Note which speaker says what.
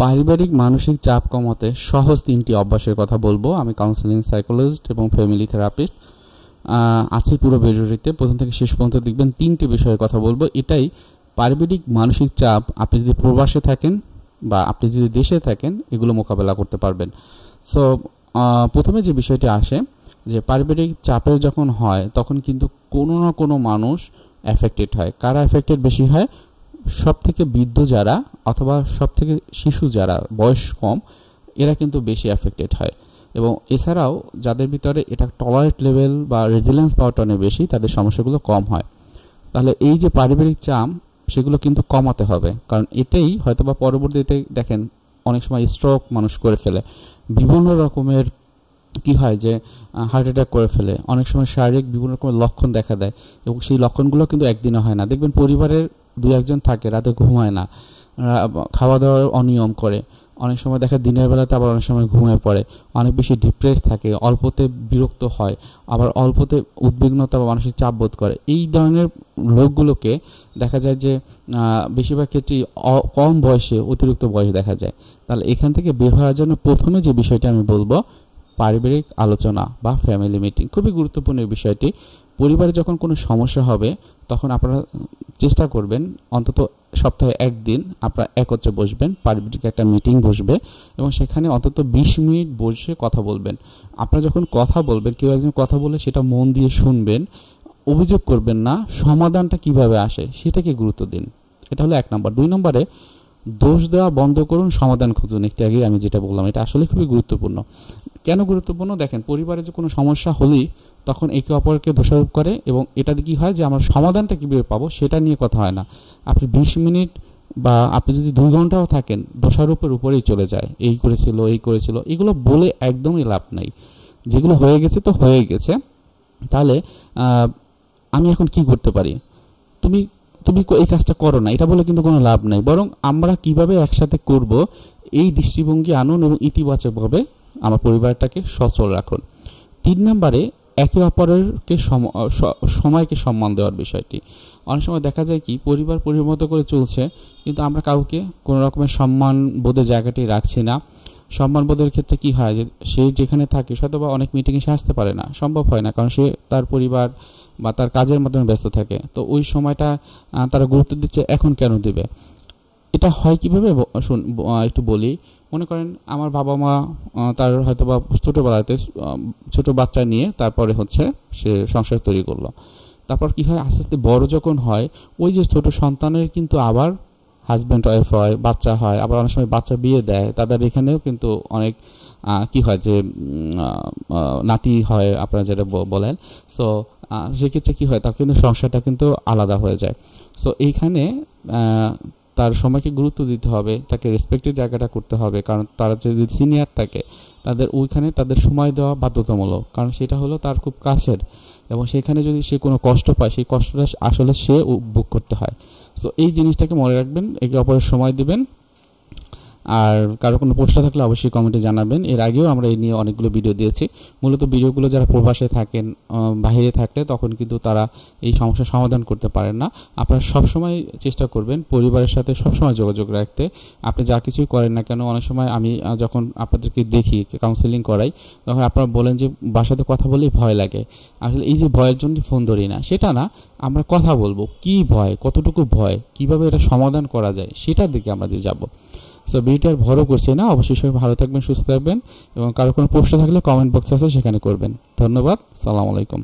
Speaker 1: পারিবারিক মানসিক চাপ কমাতে সহজ 3টি অভ্যাসের কথা বলবো। আমি কাউন্সেলিং সাইকোলজিস্ট এবং ফ্যামিলি থেরাপিস্ট। আজকে পুরো ভিডিওটিতে প্রথম থেকে শেষ পর্যন্ত দেখবেন 3টি বিষয়ের কথা বলবো। এটাই পারিবারিক মানসিক চাপ আপনি যদি প্রবাসে থাকেন বা আপনি যদি দেশে থাকেন এগুলো মোকাবেলা করতে পারবেন। সো প্রথমে যে বিষয়টি আসে যে পারিবারিক চাপের যখন হয় তখন কিন্তু কোনো না কোনো মানুষ এফেক্টেড হয়। কারা এফেক্টেড বেশি হয়? সবথেকে বৃদ্ধ যারা অথবা সবথেকে শিশু যারা বয়স কম এরা কিন্তু বেশি এফেক্টেড হয়। এবং এছাড়াও যাদের ভিতরে এটা টলারেট লেভেল বা রেজিলিয়েন্স পাওয়ারটা অনেক বেশি তাদের সমস্যাগুলো কম হয়। তাহলে এই যে পারিবারিক চাপ সেগুলো কিন্তু কমাতে হবে, কারণ এটাই হয়তোবা পরবর্তীতে দেখেন অনেক সময় স্ট্রোক মানুষ করে ফেলে, বিভিন্ন রকমের কি হয় যে হার্ট অ্যাটাক করে ফেলে, অনেক সময় শারীরিক বিভিন্ন রকমের লক্ষণ দেখা দেয় এবং সেই লক্ষণগুলো কিন্তু একদিনে হয় না। দেখবেন পরিবারের 2-1 থাকে রাতে ঘুমায় না, খাওয়া দাওয়ার অনিয়ম করে, অনেক সময় দেখা দিনের বেলাতে আবার অনেক সময় ঘুমিয়ে পড়ে, অনেক বেশি ডিপ্রেস থাকে, অল্পতে বিরক্ত হয়, আবার অল্পতে উদ্বিগ্নতা বা মানসিক চাপ বোধ করে। এই ধরনের লোকগুলোকে দেখা যায় যে বেশিরভাগ ক্ষেত্রেই কম বয়সে অতিরিক্ত বয়স দেখা যায়। তাহলে এখান থেকে বের হওয়ার জন্য প্রথমে যে বিষয়টি আমি বলবো পারিবারিক আলোচনা বা ফ্যামিলি মিটিং। খুবই গুরুত্বপূর্ণ এই বিষয়টি। পরিবারে যখন কোনো সমস্যা হবে তখন আপনারা চেষ্টা করবেন অন্তত সপ্তাহে 1 দিন আপনারা একত্রে বসবেন, পারিবারিক একটা মিটিং বসবে এবং সেখানে অন্তত 20 মিনিট বসে কথা বলবেন। আপনারা যখন কথা বলবেন, কেউ একজন কথা বলে সেটা মন দিয়ে শুনবেন, অভিযোগ করবেন না, সমাধানটা কিভাবে আসে সেটাকে গুরুত্ব দিন। এটা হলো 1 নম্বর। 2 নম্বরে দোষ দেওয়া বন্ধ করুন, সমাধান খুঁজুন। একটু আগে আমি যেটা বললাম এটা আসলে খুবই গুরুত্বপূর্ণ। কেন গুরুত্বপূর্ণ? দেখেন পরিবারে যে কোনো সমস্যা হলেই তখন একে অপরকে দোষারোপ করে এবং এটাতে কি হয় যে আমরা সমাধানটা কীভাবে পাবো সেটা নিয়ে কথা হয় না। আপনি 20 মিনিট বা আপনি যদি 2 ঘন্টাও থাকেন দোষারোপের উপরেই চলে যায়, এই করেছিল, এগুলো বলে একদমই লাভ নাই। যেগুলো হয়ে গেছে তো হয়ে গেছে। তাহলে আমি এখন কি করতে পারি? তুমি এই কাজটা করো না, এটা বলে কিন্তু কোনো লাভ নাই। বরং আমরা কিভাবে একসাথে করব এই দৃষ্টিভঙ্গি আনুন এবং ইতিবাচকভাবে আমার পরিবারটাকে সচল রাখুন। 3 নম্বরে একে অপরেরকে সময়কে সম্মান দেওয়ার বিষয়টি। অনেক সময় দেখা যায় কি পরিবার পরিমত করে চলছে কিন্তু আমরা কাউকে কোনো রকমের সম্মান বোধের জায়গাটি রাখছি না। সম্মানবোধের ক্ষেত্রে কি হয় যে সে যেখানে থাকে হয়তো বা অনেক মিটিংয়ে সে আসতে পারে না, সম্ভব হয় না, কারণ সে তার পরিবার বা তার কাজের মাধ্যমে ব্যস্ত থাকে। তো ওই সময়টা তারা গুরুত্ব দিচ্ছে, এখন কেন দেবে? এটা হয় কীভাবে একটু বলি। মনে করেন আমার বাবা মা তার হয়তো বা ছোটোবেলাতে ছোটো বাচ্চা নিয়ে তারপরে হচ্ছে সে সংসার তৈরি করলো। তারপর কি হয় আস্তে আস্তে বড় যখন হয় ওই যে ছোটো সন্তানের কিন্তু আবার হাজব্যান্ড ওয়াইফ হয়, বাচ্চা হয়, আবার অনেক সময় বাচ্চা বিয়ে দেয়, তাদের এখানেও কিন্তু অনেক কি হয় যে নাতি হয় আপনারা যেটা বলেন। সো সেক্ষেত্রে কী হয় তার কিন্তু সংসারটা কিন্তু আলাদা হয়ে যায়। সো এইখানে তার সময়কে গুরুত্ব দিতে হবে, তাকে রেসপেক্টের জায়গাটা করতে হবে, কারণ তারা যদি সিনিয়র থাকে তাদের ওইখানে তাদের সময় দেওয়া বাধ্যতামূলক, কারণ সেটা হলো তার খুব কাছের এবং সেখানে যদি সে কোনো কষ্ট পায় সেই কষ্টটা আসলে সে ভোগ করতে হয়। সো এই জিনিসটাকে মনে রাখবেন, একে অপরের সময় দিবেন। আর কারো কোনো প্রশ্ন থাকলে অবশ্যই কমেন্টে জানাবেন। এর আগেও আমরা এই নিয়ে অনেকগুলো ভিডিও দিয়েছি। মূলত ভিডিওগুলো যারা প্রবাসে থাকেন, বাইরে থাকলে তখন কিন্তু তারা এই সমস্যার সমাধান করতে পারেন না। আপনারা সবসময় চেষ্টা করবেন পরিবারের সাথে সবসময় যোগাযোগ রাখতে। আপনি যা কিছুই করেন না কেন, অনেক সময় আমি যখন আপনাদেরকে দেখি কাউন্সেলিং করাই তখন আপনারা বলেন যে বাসাতে কথা বলেই ভয় লাগে। আসলে এই যে ভয়ের জন্য ফোন ধরি না সেটা না, আমরা কথা বলবো, কি ভয়, কতটুকু ভয়, কিভাবে এটা সমাধান করা যায় সেটার দিকে আমাদের যাব। সো ভিডিওটা আর বড় করছে না, অবশ্যই সবাই ভালো থাকবেন, সুস্থ থাকবেন এবং কারো কোনো প্রশ্ন থাকলে কমেন্ট বক্স আছে সেখানে করবেন। ধন্যবাদ, সালাম আলাইকুম।